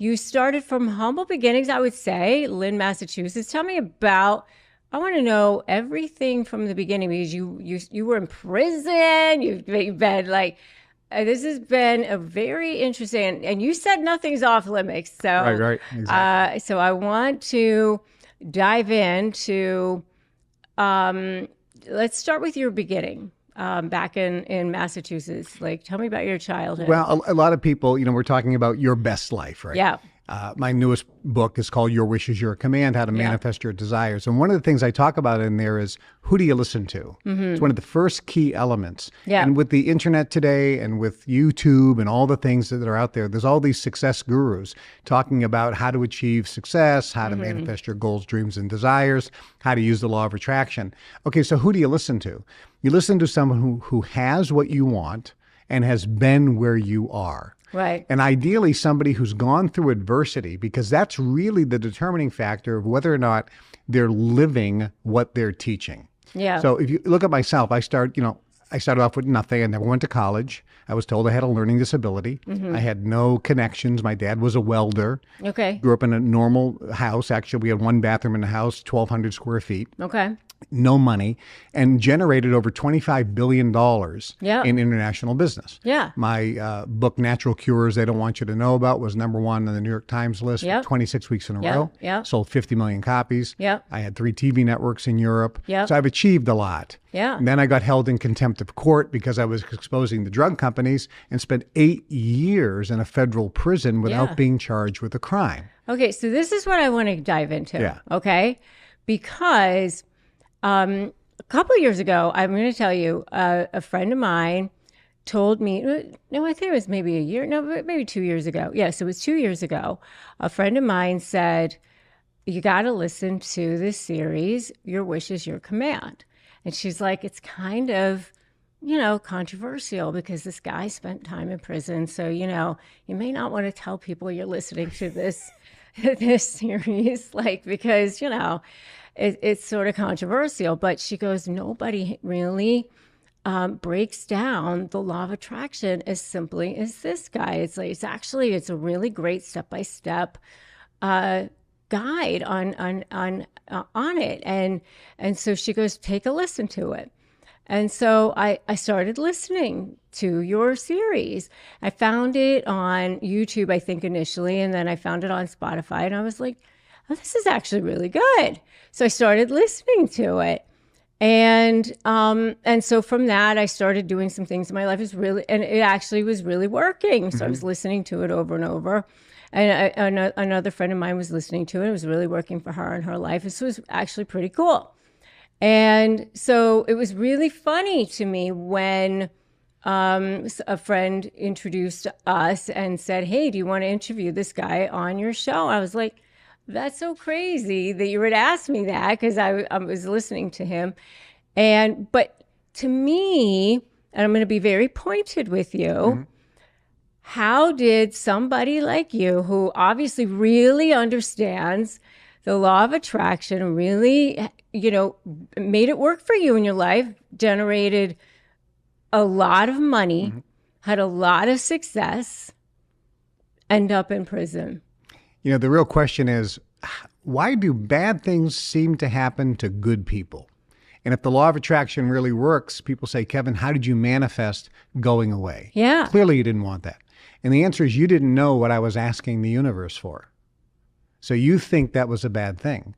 you started from humble beginnings, I would say, Lynn, Massachusetts. Tell me about, I want to know everything from the beginning because you were in prison. You've been like, this has been a very interesting, and you said nothing's off limits. So, Right, exactly. so I want to dive into, let's start with your beginning. Back in Massachusetts, like, tell me about your childhood. Well, a lot of people, we're talking about your best life, right? Yeah. My newest book is called Your Wish is Your Command, How to Manifest Your Desires. And one of the things I talk about in there is, who do you listen to? It's one of the first key elements. Yeah. And with the internet today and with YouTube and all the things that are out there, there's all these success gurus talking about how to achieve success, how to manifest your goals, dreams, and desires, how to use the law of attraction. Okay, so who do you listen to? You listen to someone who has what you want and has been where you are. Right. And ideally somebody who's gone through adversity, because that's really the determining factor of whether or not they're living what they're teaching. Yeah. So if you look at myself, I started off with nothing. I never went to college. I was told I had a learning disability. I had no connections. My dad was a welder. Okay. Grew up in a normal house. Actually, we had one bathroom in the house, 1,200 square feet. Okay. No money, and generated over $25 billion in international business. Yeah. My book, Natural Cures They Don't Want You to Know About, was #1 on the New York Times list for 26 weeks in a row. Yeah. Sold 50 million copies. Yeah. I had 3 TV networks in Europe. Yeah. So I've achieved a lot. Yeah. And then I got held in contempt of court because I was exposing the drug companies and spent 8 years in a federal prison without being charged with a crime. Okay, so this is what I want to dive into. Yeah. Okay, because a couple of years ago, I'm going to tell you, a friend of mine told me, no, I think it was maybe a year, no, maybe 2 years ago. Yes, it was 2 years ago. A friend of mine said, you got to listen to this series, Your Wish is Your Command. And she's like, it's kind of, controversial because this guy spent time in prison. So, you may not want to tell people you're listening to this series, because, it's sort of controversial. But she goes, nobody really breaks down the law of attraction as simply as this guy. It's a really great step-by-step guide on it. And so she goes, take a listen to it. And so I started listening to your series. I found it on YouTube, I think, initially, and then I found it on Spotify, and I was like, oh, this is actually really good. So I started listening to it. And so from that, I started doing some things in my life. And it actually was really working. So I was listening to it over and over. And another friend of mine was listening to it. It was really working for her in her life. This was actually pretty cool. And so it was really funny to me when a friend introduced us and said, hey, do you want to interview this guy on your show? I was like, that's so crazy that you would ask me that, because I was listening to him. But to me, and I'm going to be very pointed with you, how did somebody like you, who obviously really understands the law of attraction, really, made it work for you in your life, generated a lot of money, had a lot of success, end up in prison? The real question is, why do bad things seem to happen to good people? And if the law of attraction really works, people say, Kevin, how did you manifest going away? Yeah. Clearly you didn't want that. And the answer is, you didn't know what I was asking the universe for. So you think that was a bad thing.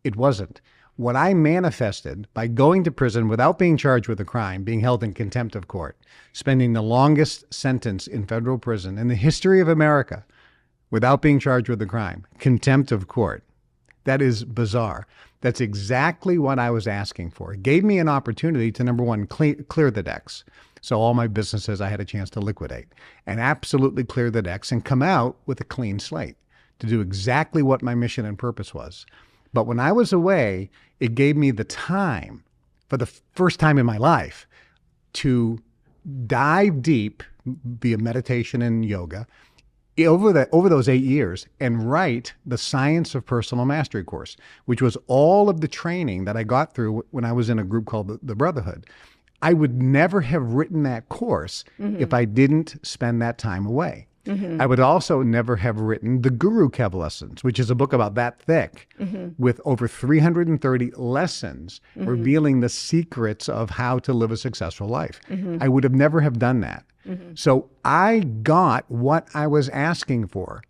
It wasn't. What I manifested by going to prison without being charged with a crime, being held in contempt of court, spending the longest sentence in federal prison in the history of America without being charged with a crime, contempt of court. That is bizarre. That's exactly what I was asking for. It gave me an opportunity to, number one, clear the decks. So all my businesses I had a chance to liquidate and absolutely clear the decks and come out with a clean slate to do exactly what my mission and purpose was. But when I was away, it gave me the time, for the first time in my life, to dive deep via meditation and yoga over those 8 years and write the Science of Personal Mastery course, which was all of the training that I got through when I was in a group called the Brotherhood. I would never have written that course if I didn't spend that time away. I would also never have written The Guru Kev Lessons, which is a book about that thick with over 330 lessons revealing the secrets of how to live a successful life. I would have never have done that. So I got what I was asking for.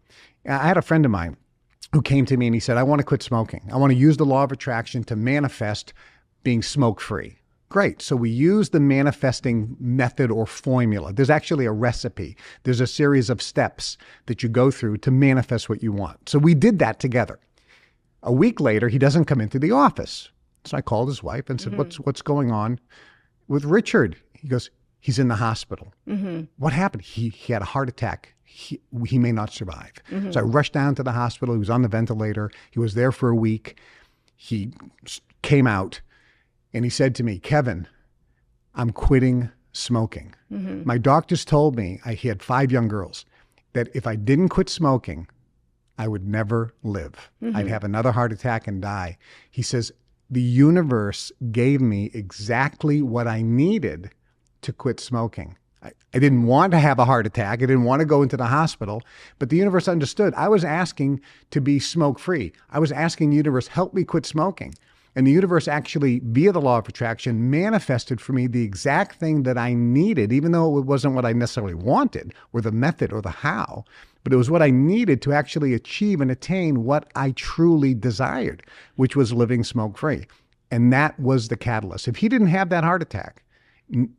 I had a friend of mine who came to me and he said, I want to quit smoking. I want to use the law of attraction to manifest being smoke-free. Great. So we use the manifesting method or formula. There's actually a recipe. There's a series of steps that you go through to manifest what you want. So we did that together. A week later, he doesn't come into the office. So I called his wife and said, what's going on with Richard? He goes, he's in the hospital. What happened? He had a heart attack. He may not survive. So I rushed down to the hospital. He was on the ventilator. He was there for a week. He came out. And he said to me, Kevin, I'm quitting smoking. My doctors told me, he had 5 young girls, that if I didn't quit smoking, I would never live. I'd have another heart attack and die. He says, the universe gave me exactly what I needed to quit smoking. I didn't want to have a heart attack. I didn't want to go into the hospital, but the universe understood. I was asking to be smoke-free. I was asking the universe, help me quit smoking. And the universe actually, via the law of attraction, manifested for me the exact thing that I needed, even though it wasn't what I necessarily wanted, or the method, or the how, but it was what I needed to actually achieve and attain what I truly desired, which was living smoke-free. And that was the catalyst. If he didn't have that heart attack,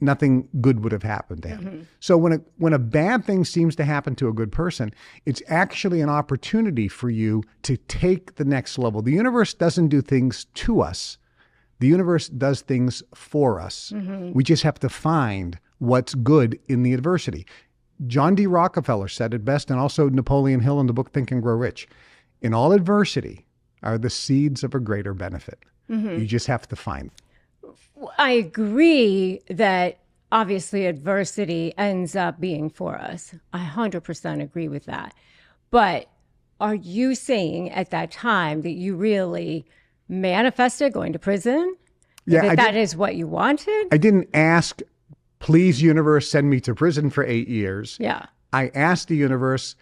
nothing good would have happened to him. So when a bad thing seems to happen to a good person, it's actually an opportunity for you to take the next level. The universe doesn't do things to us. The universe does things for us. We just have to find what's good in the adversity. John D. Rockefeller said it best, and also Napoleon Hill in the book Think and Grow Rich. In all adversity are the seeds of a greater benefit. You just have to find them. I agree that obviously adversity ends up being for us. I 100% agree with that. But are you saying at that time that you really manifested going to prison? Yeah, that is what you wanted? I didn't ask, please, universe, send me to prison for 8 years. Yeah. I asked the universe,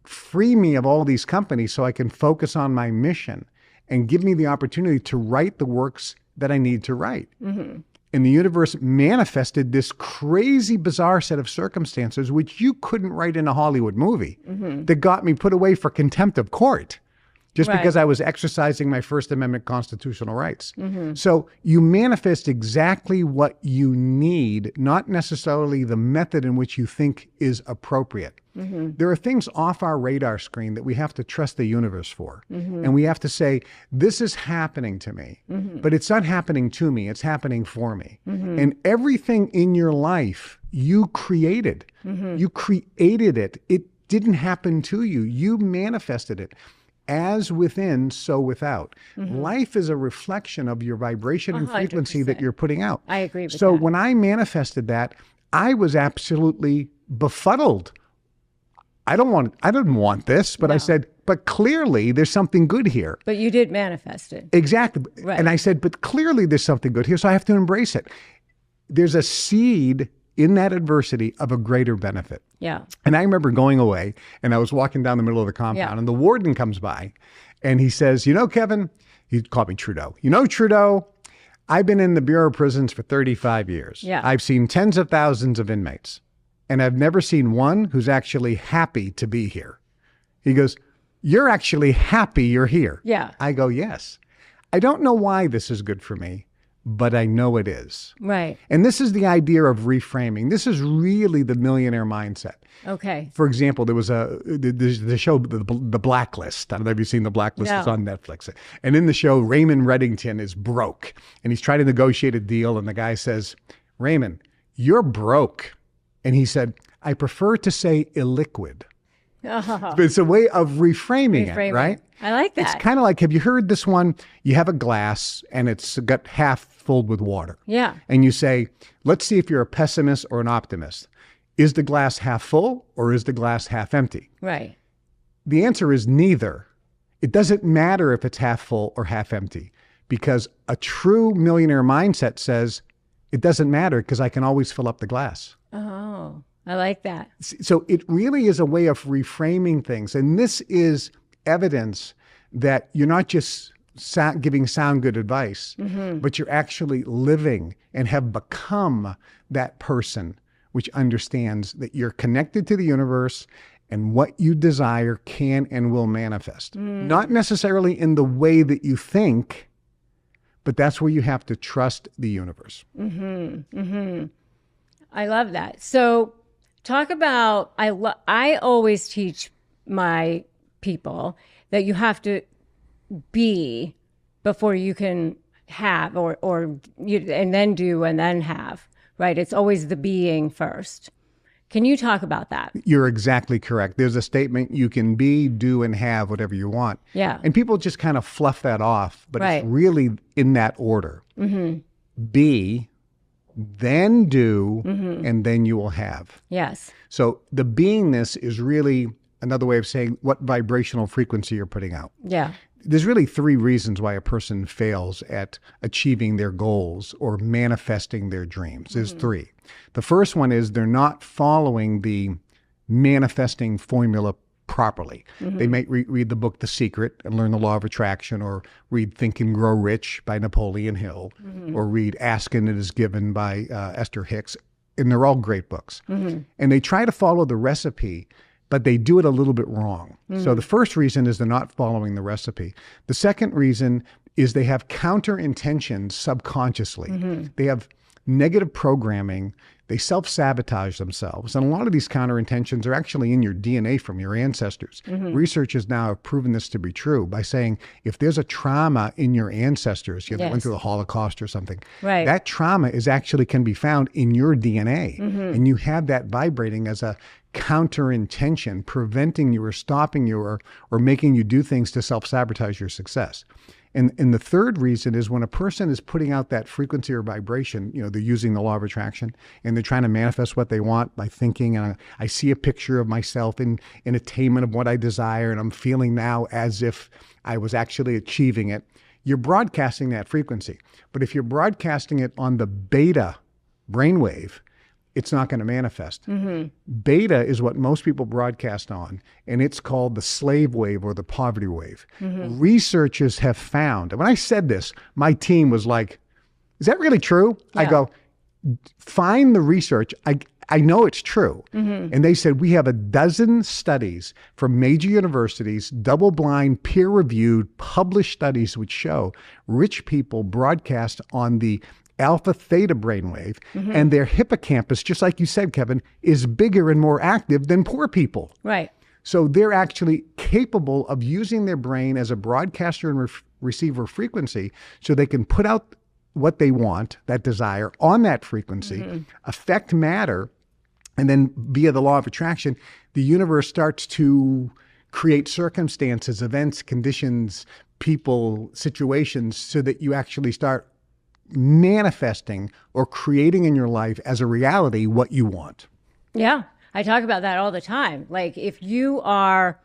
free me of all these companies so I can focus on my mission and give me the opportunity to write the works that I need to write. And the universe manifested this crazy, bizarre set of circumstances, which you couldn't write in a Hollywood movie, that got me put away for contempt of court, just because I was exercising my First Amendment constitutional rights. So you manifest exactly what you need, not necessarily the method in which you think is appropriate. There are things off our radar screen that we have to trust the universe for. And we have to say, this is happening to me, but it's not happening to me, it's happening for me. And everything in your life, you created. You created it. It didn't happen to you. You manifested it. As within, so without. Life is a reflection of your vibration and frequency 100%. that you're putting out. I agree with So that. when I manifested that, I was absolutely befuddled. I didn't want this, but I said, but clearly there's something good here. But you did manifest it. Exactly. Right. And I said, but clearly there's something good here, so I have to embrace it. There's a seed in that adversity of a greater benefit. Yeah. And I remember going away and I was walking down the middle of the compound and the warden comes by and he says, you know, Kevin, he called me Trudeau. You know, Trudeau, I've been in the Bureau of Prisons for 35 years. Yeah. I've seen tens of thousands of inmates and I've never seen one who's actually happy to be here. He goes, you're actually happy you're here. Yeah. I go, yes. I don't know why this is good for me, but I know it is. Right. And this is the idea of reframing. This is really the millionaire mindset. Okay. For example, there was the show, The Blacklist. I don't know if you've seen The Blacklist. No. It's on Netflix. And in the show, Raymond Reddington is broke. And he's trying to negotiate a deal. And the guy says, Raymond, you're broke. And he said, I prefer to say illiquid. But it's a way of reframing it, right? I like that. It's kind of like, have you heard this one? You have a glass and it's got half filled with water. Yeah. And you say, let's see if you're a pessimist or an optimist. Is the glass half full or is the glass half empty? Right. The answer is neither. It doesn't matter if it's half full or half empty, because a true millionaire mindset says it doesn't matter because I can always fill up the glass. Oh, I like that. So it really is a way of reframing things. And this is evidence that you're not just giving sound good advice, but you're actually living and have become that person which understands that you're connected to the universe and what you desire can and will manifest. Not necessarily in the way that you think, but that's where you have to trust the universe. I love that. So talk about, I always teach my people that you have to be before you can have, or you, and then do, and then have, right? It's always the being first. Can you talk about that? You're exactly correct. There's a statement, you can be, do, and have whatever you want. Yeah. And people just kind of fluff that off, but Right. it's really in that order. Be, then do, and then you will have. Yes. So the beingness is really another way of saying what vibrational frequency you're putting out. Yeah. There's really three reasons why a person fails at achieving their goals or manifesting their dreams. There's three. The first one is they're not following the manifesting formula properly. They might read the book The Secret and learn the law of attraction, or read Think and Grow Rich by Napoleon Hill, or read Ask and It Is Given by Esther Hicks. And they're all great books. And they try to follow the recipe, but they do it a little bit wrong. So the first reason is they're not following the recipe. The second reason is they have counter intentions subconsciously. They have negative programming. They self-sabotage themselves. And a lot of these counter intentions are actually in your DNA from your ancestors. Researchers now have proven this to be true by saying if there's a trauma in your ancestors, you know, they went through the Holocaust or something, Right. that trauma is actually can be found in your DNA. And you have that vibrating as a counter intention, preventing you or stopping you or making you do things to self-sabotage your success. And the third reason is when a person is putting out that frequency or vibration, you know, they're using the law of attraction and they're trying to manifest what they want by thinking, I see a picture of myself in attainment of what I desire, and I'm feeling now as if I was actually achieving it. You're broadcasting that frequency. But if you're broadcasting it on the beta brainwave, it's not going to manifest. Beta is what most people broadcast on, and it's called the slave wave or the poverty wave. Researchers have found, and when I said this, my team was like, is that really true? I go, find the research. I know it's true. And they said, we have 12 studies from major universities, double-blind, peer-reviewed, published studies which show rich people broadcast on the alpha theta brainwave, and their hippocampus, just like you said, Kevin, is bigger and more active than poor people. Right. So they're actually capable of using their brain as a broadcaster and receiver frequency so they can put out what they want, that desire, on that frequency, affect matter, and then via the law of attraction, the universe starts to create circumstances, events, conditions, people, situations, so that you actually start manifesting or creating in your life as a reality what you want. Yeah. I talk about that all the time. Like if you are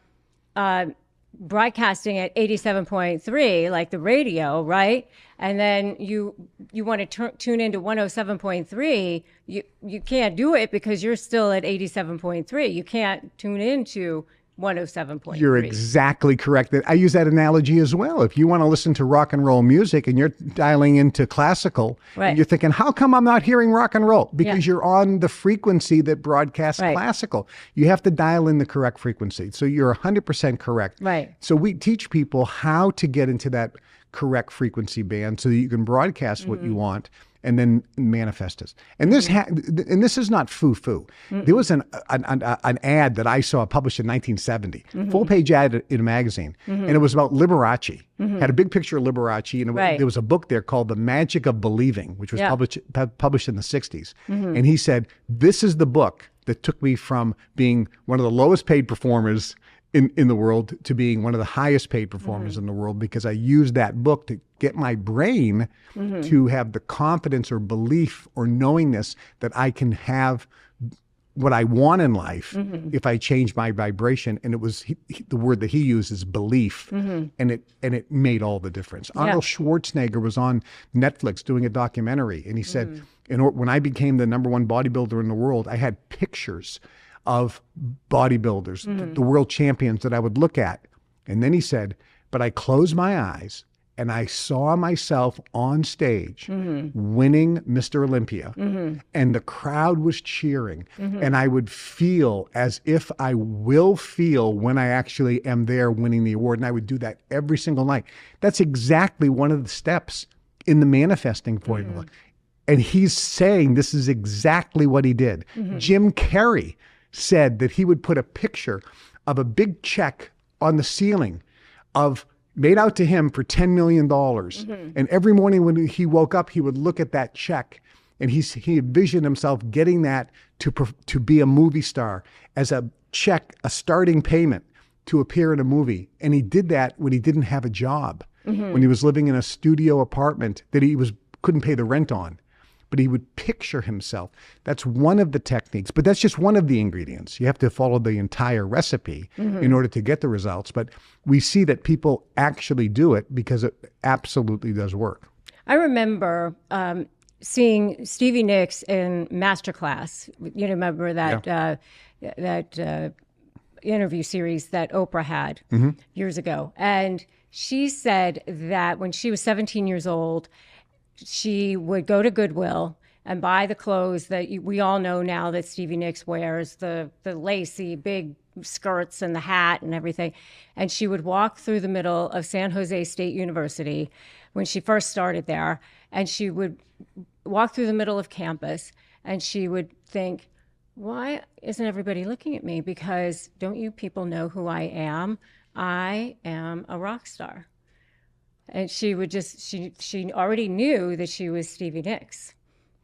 broadcasting at 87.3, like the radio, right? And then you want to tune into 107.3, you can't do it because you're still at 87.3. You can't tune into 107.3. You're exactly correct. I use that analogy as well. If you want to listen to rock and roll music and you're dialing into classical, and you're thinking, how come I'm not hearing rock and roll? Because you're on the frequency that broadcasts classical. You have to dial in the correct frequency. So you're 100% correct. Right. So we teach people how to get into that correct frequency band so that you can broadcast what you want and then manifest it. And this and this is not foo-foo. There was an ad that I saw published in 1970, full-page ad in a magazine, and it was about Liberace. Had a big picture of Liberace, and there was a book there called The Magic of Believing, which was published in the 60s. And he said, this is the book that took me from being one of the lowest paid performers in the world to being one of the highest paid performers in the world, because I used that book to get my brain to have the confidence or belief or knowingness that I can have what I want in life if I change my vibration. And it was the word that he used is belief, and it made all the difference. Yeah. Arnold Schwarzenegger was on Netflix doing a documentary, and he said, when I became the #1 bodybuilder in the world, I had pictures of bodybuilders, the world champions that I would look at. And then he said, but I closed my eyes and I saw myself on stage winning Mr. Olympia, and the crowd was cheering, and I would feel as if I will feel when I actually am there winning the award. And I would do that every single night. That's exactly one of the steps in the manifesting formula. And he's saying this is exactly what he did. Jim Carrey said that he would put a picture of a big check on the ceiling made out to him for $10 million. And every morning when he woke up, he would look at that check, and he envisioned himself getting that to be a movie star as a check, a starting payment to appear in a movie. And he did that when he didn't have a job, when he was living in a studio apartment that he couldn't pay the rent on. But he would picture himself. That's one of the techniques, but that's just one of the ingredients. You have to follow the entire recipe in order to get the results. But we see that people actually do it because it absolutely does work. I remember seeing Stevie Nicks in Masterclass. You remember that that interview series that Oprah had years ago. And she said that when she was 17 years old, she would go to Goodwill and buy the clothes that we all know now that Stevie Nicks wears, the lacy big skirts and the hat and everything. And she would walk through the middle of San Jose State University when she first started there. And she would walk through the middle of campus, and she would think, why isn't everybody looking at me? Because don't you people know who I am? I am a rock star. And she would she already knew that she was Stevie Nicks.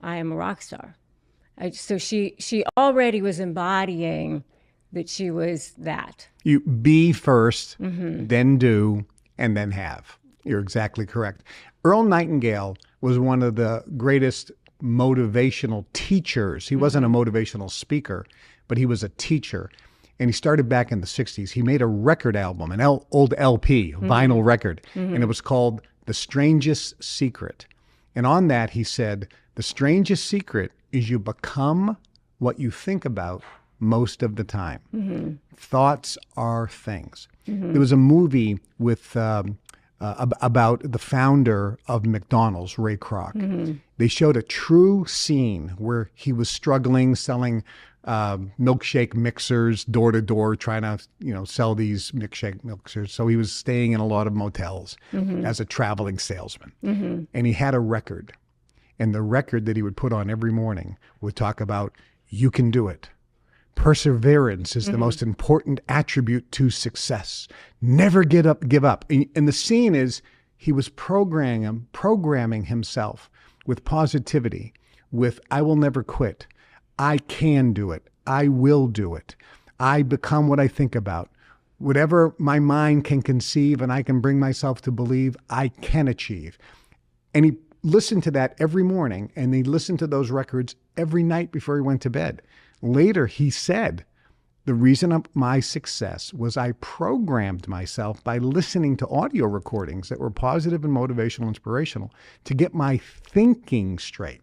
I am a rock star. So she already was embodying that she was that. You be first, then do, and then have. You're exactly correct. Earl Nightingale was one of the greatest motivational teachers. He wasn't a motivational speaker, but he was a teacher. And he started back in the 60s. He made a record album, an old LP, vinyl record, and it was called The Strangest Secret. And on that, he said, the strangest secret is you become what you think about most of the time. Thoughts are things. There was a movie with about the founder of McDonald's, Ray Kroc. They showed a true scene where he was struggling selling milkshake mixers door to door, trying to sell these milkshake mixers. So he was staying in a lot of motels as a traveling salesman, and he had a record, and the record that he would put on every morning would talk about, you can do it. Perseverance is the most important attribute to success. Never give up. And the scene is he was programming himself with positivity, with I will never quit. I can do it. I will do it. I become what I think about. Whatever my mind can conceive and I can bring myself to believe, I can achieve. And he listened to that every morning, and he listened to those records every night before he went to bed. Later, he said, the reason of my success was I programmed myself by listening to audio recordings that were positive and motivational, inspirational, to get my thinking straight.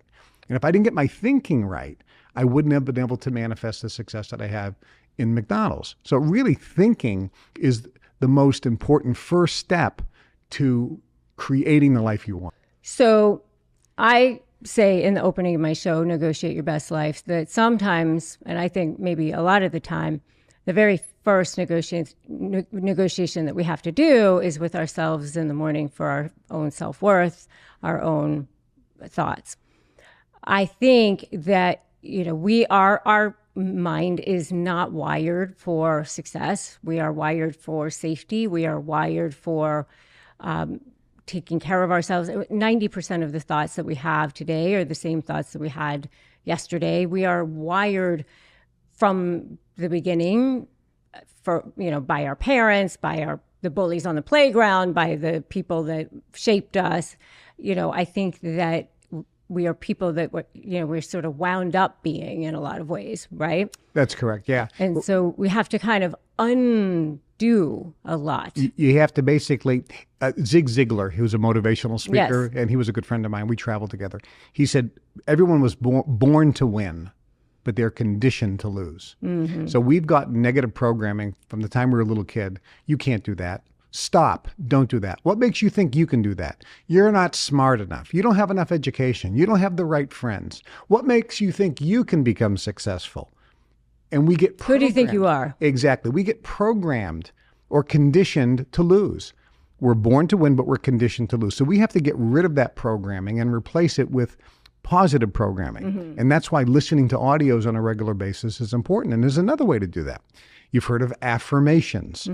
And if I didn't get my thinking right, I wouldn't have been able to manifest the success that I have in McDonald's. So really, thinking is the most important first step to creating the life you want. So I say in the opening of my show, Negotiate Your Best Life, that sometimes, and I think maybe a lot of the time, the very first negotiation that we have to do is with ourselves in the morning for our own self-worth, our own thoughts. I think that our mind is not wired for success. We are wired for safety. We are wired for taking care of ourselves. 90% of the thoughts that we have today are the same thoughts that we had yesterday. We are wired from the beginning by our parents, by the bullies on the playground, by the people that shaped us. I think that we are people that we're sort of wound up being in a lot of ways, right? That's correct. Yeah. And so we have to kind of undo a lot. You have to basically, Zig Ziglar, who's a motivational speaker, Yes. and he was a good friend of mine. We traveled together. He said, everyone was born to win, but they're conditioned to lose. So we've got negative programming from the time we were a little kid. You can't do that. Stop. Don't do that. What makes you think you can do that? You're not smart enough. You don't have enough education. You don't have the right friends. What makes you think you can become successful? And we get Who do you think you programmed. are? Exactly. We get programmed or conditioned to lose. We're born to win, but we're conditioned to lose. So we have to get rid of that programming and replace it with positive programming. And that's why listening to audios on a regular basis is important. And there's another way to do that. You've heard of affirmations,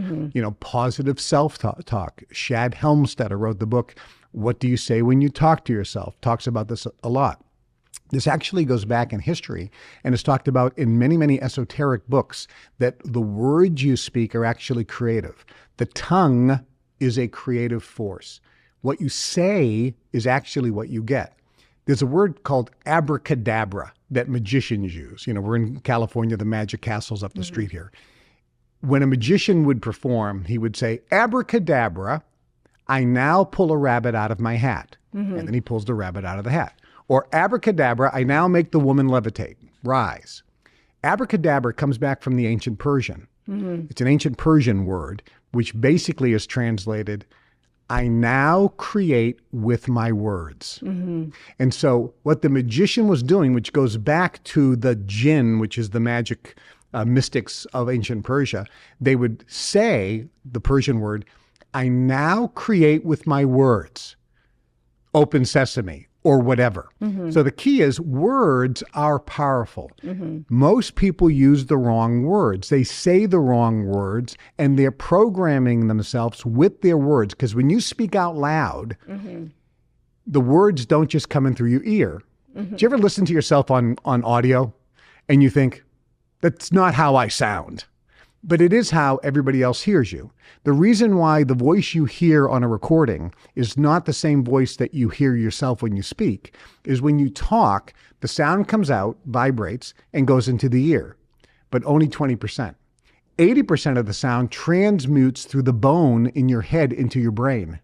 positive self-talk. Shad Helmstetter wrote the book, What Do You Say When You Talk to Yourself? Talks about this a lot. This actually goes back in history and is talked about in many, many esoteric books, that the words you speak are actually creative. The tongue is a creative force. What you say is actually what you get. There's a word called abracadabra that magicians use. We're in California, the magic castle's up the street here. When a magician would perform, he would say, abracadabra, I now pull a rabbit out of my hat. And then he pulls the rabbit out of the hat. Or abracadabra, I now make the woman levitate, rise. Abracadabra comes back from the ancient Persian. It's an ancient Persian word, which basically is translated, I now create with my words. And so what the magician was doing, which goes back to the jinn, which is the magic mystics of ancient Persia, they would say the Persian word, I now create with my words, open sesame, or whatever. So the key is words are powerful. Most people use the wrong words. They say the wrong words, and they're programming themselves with their words. Because when you speak out loud, the words don't just come in through your ear. Do you ever listen to yourself on audio and you think, that's not how I sound? But it is how everybody else hears you. The reason why the voice you hear on a recording is not the same voice that you hear yourself when you speak is when you talk, the sound comes out, vibrates, and goes into the ear, but only 20%. 80% of the sound transmutes through the bone in your head into your brain.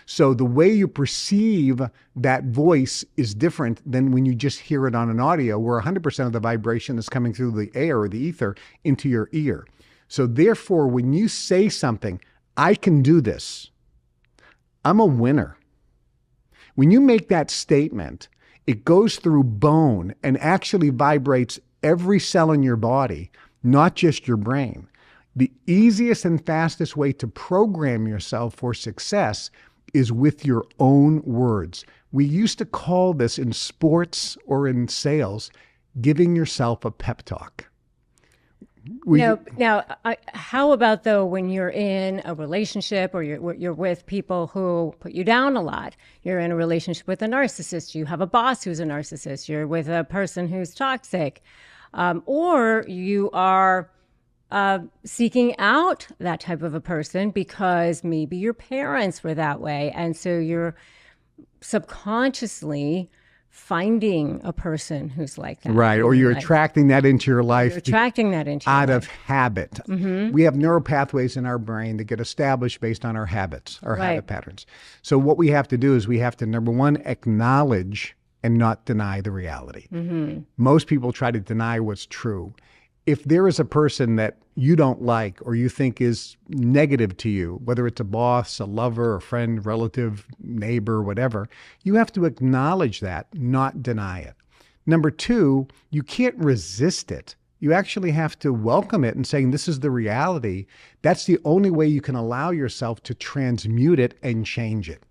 So the way you perceive that voice is different than when you just hear it on an audio, where 100% of the vibration is coming through the air or the ether into your ear. So therefore, when you say something, I can do this, I'm a winner. When you make that statement, it goes through bone and actually vibrates every cell in your body, not just your brain. The easiest and fastest way to program yourself for success is with your own words. We used to call this in sports or in sales, giving yourself a pep talk. How about though when you're in a relationship or you're with people who put you down a lot? You're in a relationship with a narcissist. You have a boss who's a narcissist. You're with a person who's toxic, or you are seeking out that type of a person because maybe your parents were that way, and so you're subconsciously finding a person who's like that. Right. Or you're attracting that into your life. You're attracting that into your out life. of habit. We have neural pathways in our brain that get established based on our habits, our habit patterns. So what we have to do is we have to, number one, acknowledge and not deny the reality. Most people try to deny what's true. If there is a person that you don't like or you think is negative to you, whether it's a boss, a lover, a friend, relative, neighbor, whatever, you have to acknowledge that, not deny it. Number two, you can't resist it. You actually have to welcome it and saying, this is the reality. That's the only way you can allow yourself to transmute it and change it.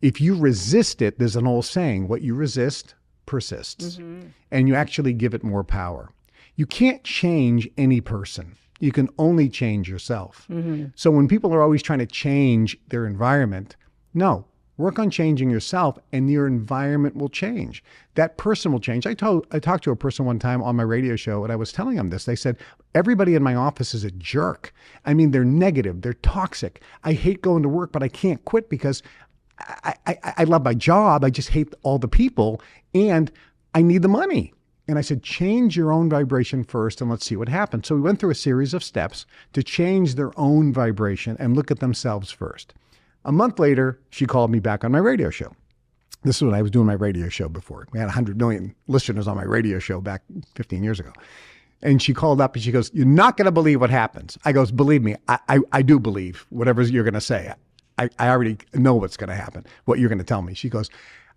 If you resist it, there's an old saying, what you resist persists. And you actually give it more power. You can't change any person. You can only change yourself. So when people are always trying to change their environment, no, work on changing yourself and your environment will change. That person will change. I talked to a person one time on my radio show and I was telling them this. They said, everybody in my office is a jerk. I mean, they're negative. They're toxic. I hate going to work, but I can't quit because I love my job. I just hate all the people and I need the money. And I said, change your own vibration first and let's see what happens. So we went through a series of steps to change their own vibration and look at themselves first. A month later, she called me back on my radio show. This is when I was doing my radio show before. We had 100 million listeners on my radio show back 15 years ago. And she called up and she goes, you're not going to believe what happens. I goes, believe me, I do believe whatever you're going to say. I already know what's going to happen, what you're going to tell me. She goes,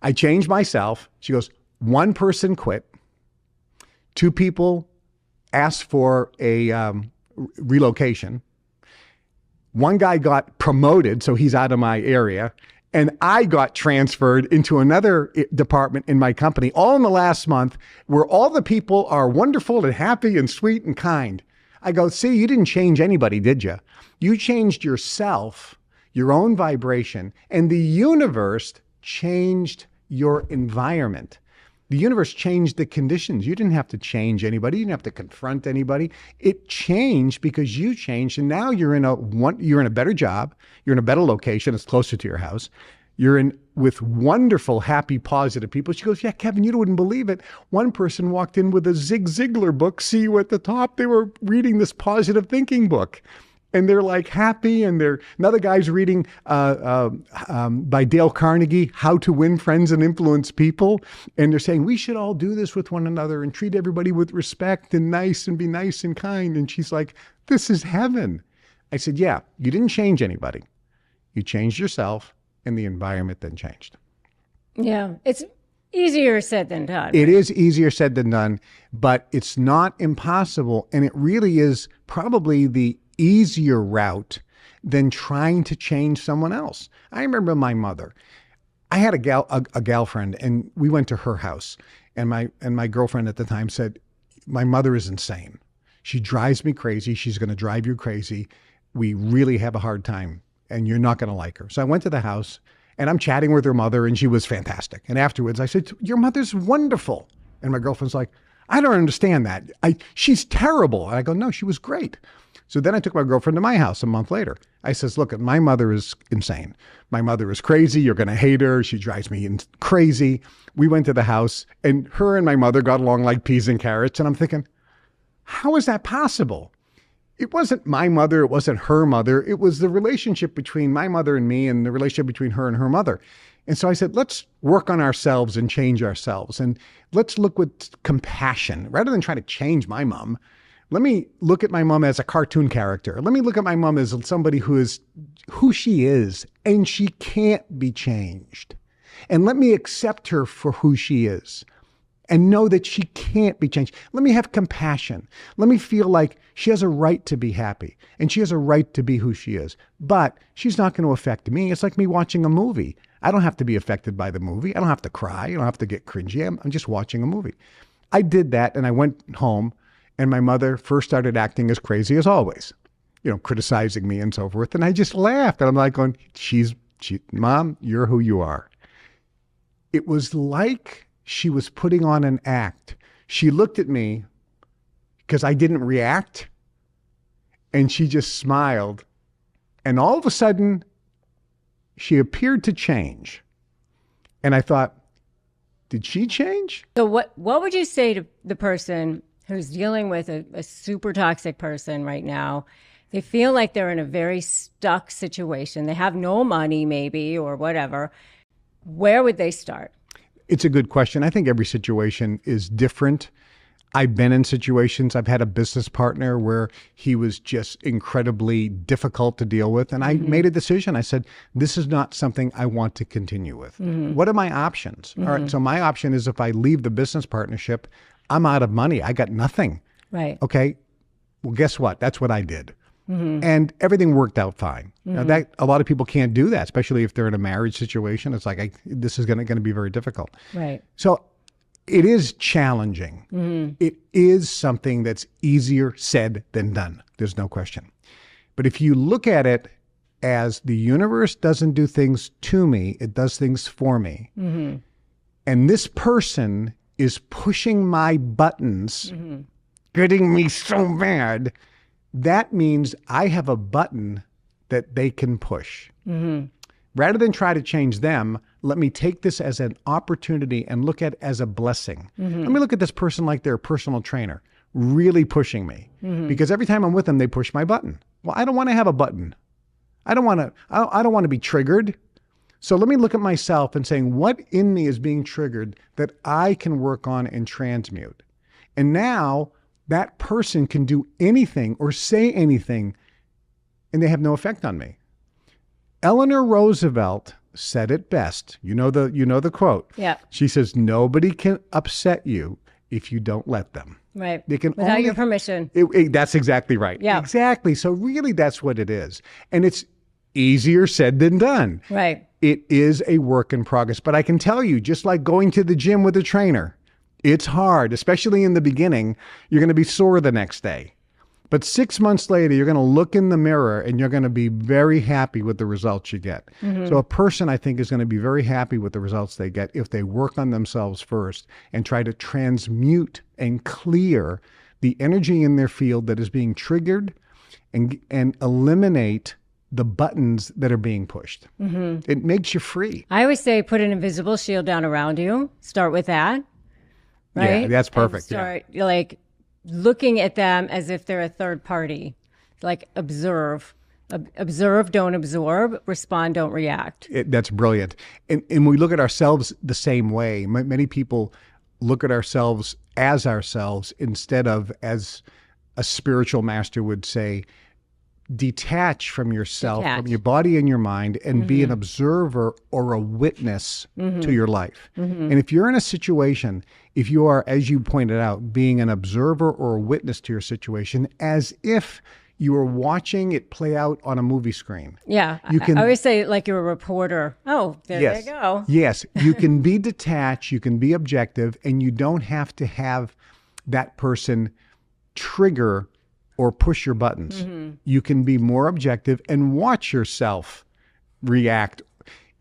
I changed myself. She goes, one person quit. Two people asked for a relocation. One guy got promoted, so he's out of my area. And I got transferred into another department in my company, all in the last month, where all the people are wonderful and happy and sweet and kind. I go, see, you didn't change anybody, did you? You changed yourself, your own vibration, and the universe changed your environment. The universe changed the conditions. You didn't have to change anybody. You didn't have to confront anybody. It changed because you changed, and now you're in a better job. You're in a better location. It's closer to your house. You're in with wonderful, happy, positive people. She goes, yeah, Kevin, you wouldn't believe it. One person walked in with a Zig Ziglar book. See you at the top. They were reading this positive thinking book. And they're like happy, and another guy's reading by Dale Carnegie, How to Win Friends and Influence People. And they're saying, we should all do this with one another and treat everybody with respect and nice and be nice and kind. And she's like, this is heaven. I said, yeah, you didn't change anybody. You changed yourself, and the environment then changed. Yeah, it's easier said than done. It is easier said than done, but it's not impossible. And it really is probably the easier route than trying to change someone else. I remember my mother. I had a gal friend, and we went to her house, and my girlfriend at the time said, my mother is insane. She drives me crazy. She's going to drive you crazy. We really have a hard time, and you're not going to like her. So I went to the house, and I'm chatting with her mother, and she was fantastic. And afterwards I said, your mother's wonderful. And my girlfriend's like, I don't understand that. She's terrible. And I go, no, she was great. So then I took my girlfriend to my house a month later. I says, look, my mother is insane. My mother is crazy. You're going to hate her. She drives me crazy. We went to the house, and her and my mother got along like peas and carrots. And I'm thinking, how is that possible? It wasn't my mother. It wasn't her mother. It was the relationship between my mother and me, and the relationship between her and her mother. And so I said, let's work on ourselves and change ourselves. And let's look with compassion rather than try to change my mom. Let me look at my mom as a cartoon character. Let me look at my mom as somebody who is who she is, and she can't be changed. And let me accept her for who she is and know that she can't be changed. Let me have compassion. Let me feel like she has a right to be happy and she has a right to be who she is. But she's not going to affect me. It's like me watching a movie. I don't have to be affected by the movie. I don't have to cry. I don't have to get cringy. I'm just watching a movie. I did that, and I went home. And my mother first started acting as crazy as always, criticizing me and so forth. And I just laughed. And I'm like going, Mom, you're who you are. It was like she was putting on an act. She looked at me because I didn't react. And she just smiled. And all of a sudden, she appeared to change. And I thought, did she change? So what would you say to the person who's dealing with a super toxic person right now? They feel like they're in a very stuck situation. They have no money maybe or whatever. Where would they start? It's a good question. I think every situation is different. I've been in situations. I've had a business partner where he was just incredibly difficult to deal with. And I made a decision. I said, this is not something I want to continue with. What are my options? All right. So my option is if I leave the business partnership, I'm out of money. I got nothing. Right. Okay. Well, guess what? That's what I did. And everything worked out fine. Now that a lot of people can't do that, especially if they're in a marriage situation. It's like, this is going to be very difficult. Right. So it is challenging. It is something that's easier said than done. There's no question. But if you look at it as the universe doesn't do things to me, it does things for me. And this person is pushing my buttons, getting me so mad, that means I have a button that they can push. Rather than try to change them, let me take this as an opportunity and look at it as a blessing. Let me look at this person like they're a personal trainer, really pushing me. Because every time I'm with them, they push my button. Well, I don't want to have a button. I don't want to be triggered. So let me look at myself and saying, what in me is being triggered that I can work on and transmute? And now that person can do anything or say anything, and they have no effect on me. Eleanor Roosevelt said it best. You know the quote. Yeah. She says, nobody can upset you if you don't let them. Right. They can Without your permission. That's exactly right. Yeah. Exactly. So really that's what it is. And it's easier said than done. Right. It is a work in progress. But I can tell you, just like going to the gym with a trainer, it's hard, especially in the beginning. You're going to be sore the next day. But 6 months later, you're going to look in the mirror and you're going to be very happy with the results you get. So a person, I think, is going to be very happy with the results they get if they work on themselves first and try to transmute and clear the energy in their field that is being triggered and eliminate the buttons that are being pushed. It makes you free. I always say put an invisible shield down around you. Start with that. Right? Yeah, that's perfect. And start like looking at them as if they're a third party. Like observe, don't absorb, respond, don't react. That's brilliant. And we look at ourselves the same way. Many people look at ourselves instead of, as a spiritual master would say, detach from yourself, from your body and your mind, and be an observer or a witness to your life. And if you're in a situation, if you are, as you pointed out, being an observer or a witness to your situation, as if you were watching it play out on a movie screen. Yeah. I always say like you're a reporter. Oh, there they go. Yes. You can be detached, you can be objective, and you don't have to have that person trigger or push your buttons. You can be more objective and watch yourself react.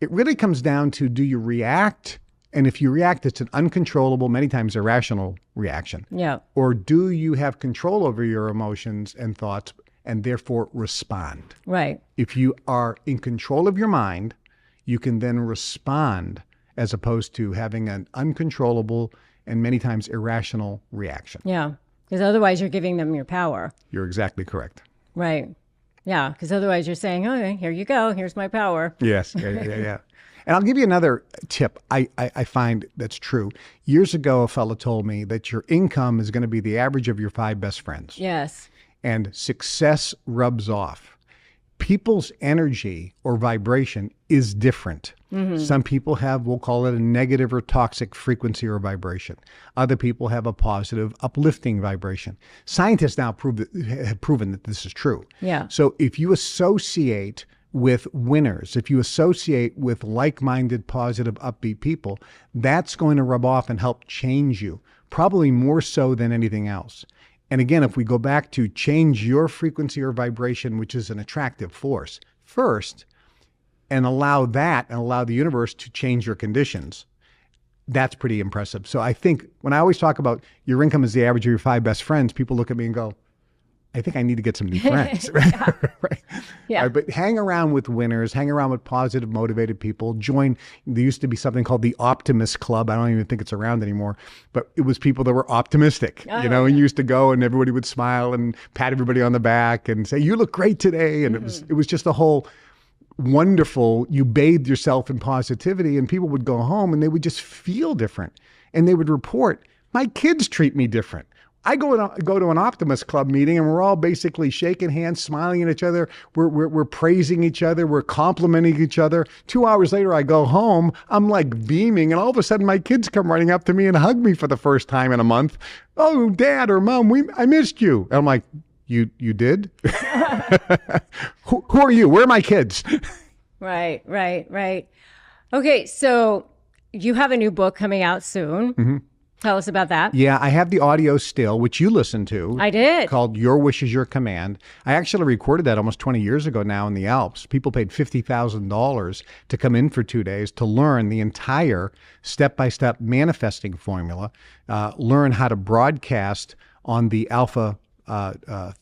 It really comes down to, do you react? And if you react, it's an uncontrollable, many times irrational reaction. Yeah. Or do you have control over your emotions and thoughts and therefore respond? Right. If you are in control of your mind, you can then respond as opposed to having an uncontrollable and many times irrational reaction. Yeah. Because otherwise you're giving them your power. You're exactly correct. Right. Yeah. Because otherwise you're saying, okay, here you go. Here's my power. Yes. Yeah. And I'll give you another tip I find that's true. Years ago, a fellow told me that your income is going to be the average of your 5 best friends. Yes. And success rubs off. People's energy or vibration is different. Some people have, we'll call it a negative or toxic frequency or vibration. Other people have a positive, uplifting vibration. Scientists now have proven that this is true. Yeah. So if you associate with winners, if you associate with like-minded, positive, upbeat people, that's going to rub off and help change you, probably more so than anything else. And again, if we go back to change your frequency or vibration, which is an attractive force, first, and allow the universe to change your conditions, that's pretty impressive. So I think when I always talk about your income is the average of your 5 best friends, people look at me and go, I think I need to get some new friends. Yeah. Right? Yeah. Right, but hang around with winners, hang around with positive, motivated people. There used to be something called the Optimist Club. I don't even think it's around anymore, but it was people that were optimistic, and you used to go and everybody would smile and pat everybody on the back and say, you look great today. And it was just a whole wonderful, you bathed yourself in positivity, and people would go home and they would just feel different. And they would report, my kids treat me different. I go to an Optimist Club meeting and we're all basically shaking hands, smiling at each other. We're praising each other. We're complimenting each other. 2 hours later, I go home. I'm like beaming, and all of a sudden my kids come running up to me and hug me for the first time in a month. Oh, Dad or Mom, I missed you. And I'm like, you did? Who are you? Where are my kids? Right. Okay, so you have a new book coming out soon. Tell us about that. Yeah, I have the audio still, which you listened to. I did. Called Your Wish is Your Command. I actually recorded that almost 20 years ago now in the Alps. People paid $50,000 to come in for 2 days to learn the entire step-by-step manifesting formula, learn how to broadcast on the alpha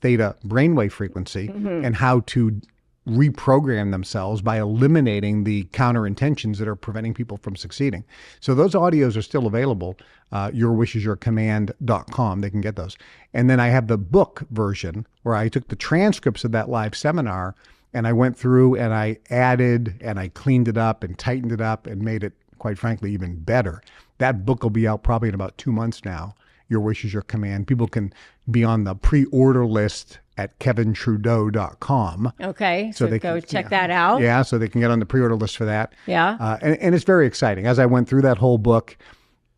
theta brainwave frequency, and how to reprogram themselves by eliminating the counter intentions that are preventing people from succeeding. So those audios are still available. yourwishesyourcommand.com. They can get those. And then I have the book version where I took the transcripts of that live seminar and I went through and I added and I cleaned it up and tightened it up and made it, quite frankly, even better. That book will be out probably in about 2 months now. Your Wish is Your Command. People can be on the pre-order list at kevintrudeau.com. Okay, so they go can, check that out. Yeah, so they can get on the pre-order list for that. Yeah. And it's very exciting. As I went through that whole book,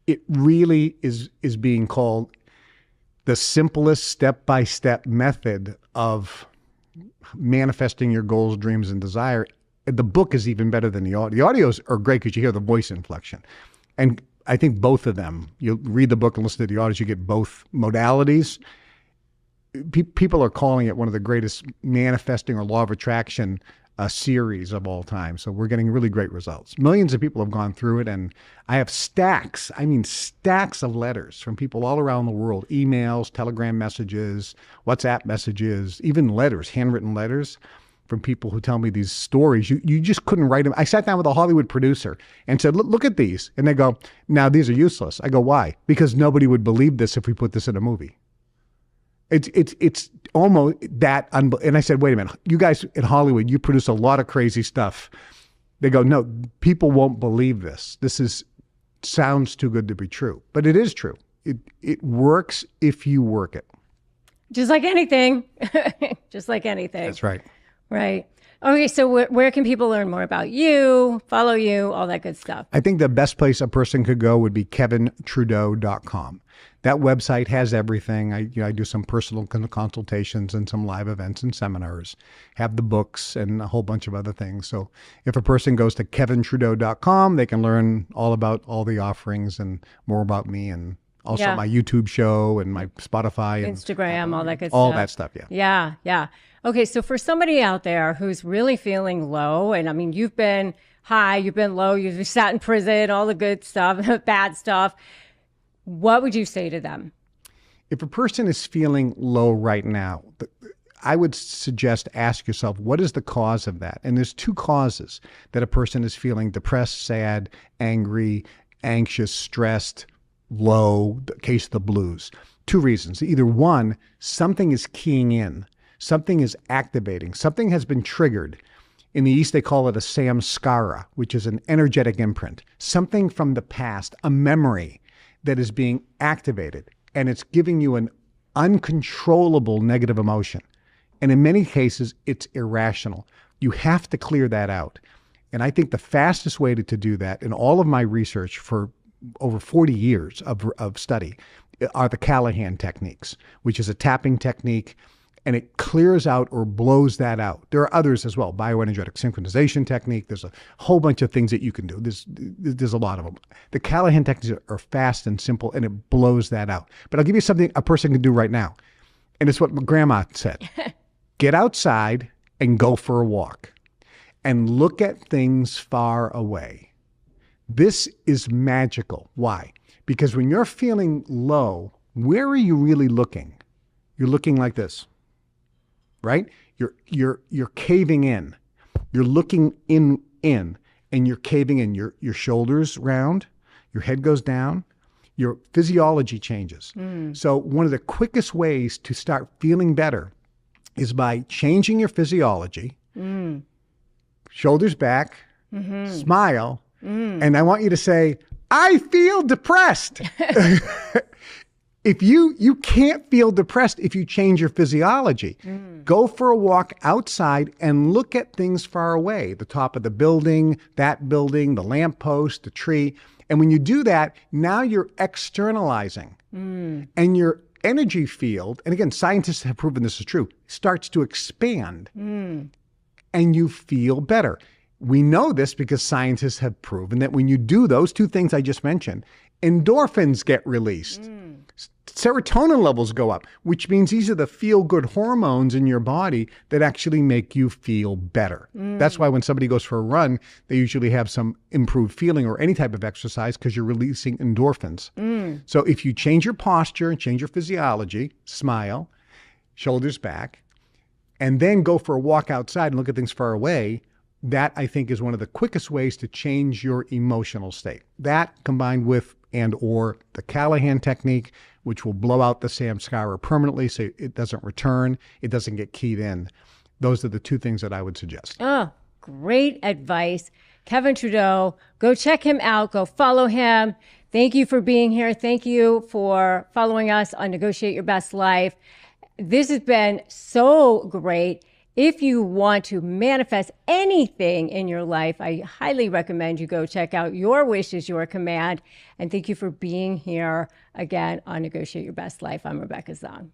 it really is being called the simplest step-by-step method of manifesting your goals, dreams, and desire. The book is even better than the audio. The audios are great because you hear the voice inflection. And I think both of them, you read the book and listen to the audios, you get both modalities. People are calling it one of the greatest manifesting or law of attraction series of all time. So we're getting really great results. Millions of people have gone through it, and I have stacks of letters from people all around the world, emails, telegram messages, WhatsApp messages, even letters, handwritten letters from people who tell me these stories. You just couldn't write them. I sat down with a Hollywood producer and said, look at these. And they go, now these are useless. I go, why? Because nobody would believe this if we put this in a movie. It's almost that. And I said, wait a minute, you guys in Hollywood, you produce a lot of crazy stuff. They go, no, people won't believe this. Sounds too good to be true, but it is true. It works if you work it. Just like anything. Just like anything. That's right. Right. Okay, so where can people learn more about you, follow you, all that good stuff? I think the best place a person could go would be kevintrudeau.com. That website has everything. I do some personal consultations and some live events and seminars, have the books and a whole bunch of other things. So if a person goes to kevintrudeau.com, they can learn all about all the offerings and more about me, and also my YouTube show and my Spotify and Instagram, all that good stuff. All that stuff, yeah. Yeah, yeah. Okay, so for somebody out there who's really feeling low, and I mean, you've been high, you've been low, you've sat in prison, all the good stuff, bad stuff, what would you say to them? If a person is feeling low right now, I would suggest ask yourself, what is the cause of that? And there's two causes that a person is feeling: depressed, sad, angry, anxious, stressed, low, the case of the blues. Two reasons. Either one, something is keying in. Something is activating. Something has been triggered. In the East, they call it a samskara, which is an energetic imprint. Something from the past, a memory that is being activated, and it's giving you an uncontrollable negative emotion. And in many cases, it's irrational. You have to clear that out. And I think the fastest way to do that, in all of my research for over 40 years of study, are the Callahan techniques, which is a tapping technique, and it clears out or blows that out. There are others as well, bioenergetic synchronization technique. There's a whole bunch of things that you can do. There's a lot of them. The Callahan techniques are fast and simple, and it blows that out. But I'll give you something a person can do right now, and it's what my grandma said. Get outside and go for a walk and look at things far away. This is magical. Why? Because when you're feeling low, where are you really looking? You're looking like this, right? You're caving in. You're looking in, and you're caving in. Your shoulders round, your head goes down, your physiology changes. So one of the quickest ways to start feeling better is by changing your physiology, shoulders back, smile, and I want you to say, I feel depressed. If you can't feel depressed if you change your physiology. Go for a walk outside and look at things far away, the top of the building, the lamppost, the tree. And when you do that, now you're externalizing. And your energy field, and again, scientists have proven this is true, starts to expand. And you feel better. We know this because scientists have proven that when you do those two things I just mentioned, endorphins get released. Serotonin levels go up, which means these are the feel-good hormones in your body that actually make you feel better. That's why when somebody goes for a run, they usually have some improved feeling, or any type of exercise, because you're releasing endorphins. So if you change your posture and change your physiology, smile, shoulders back, and then go for a walk outside and look at things far away, that I think is one of the quickest ways to change your emotional state. That combined with or the Callahan technique, which will blow out the samskara permanently so it doesn't return, it doesn't get keyed in. Those are the two things that I would suggest. Oh, great advice. Kevin Trudeau, go check him out. Go follow him. Thank you for being here. Thank you for following us on Negotiate Your Best Life. This has been so great. If you want to manifest anything in your life, I highly recommend you go check out Your Wish is Your Command. And thank you for being here again on Negotiate Your Best Life. I'm Rebecca Zung.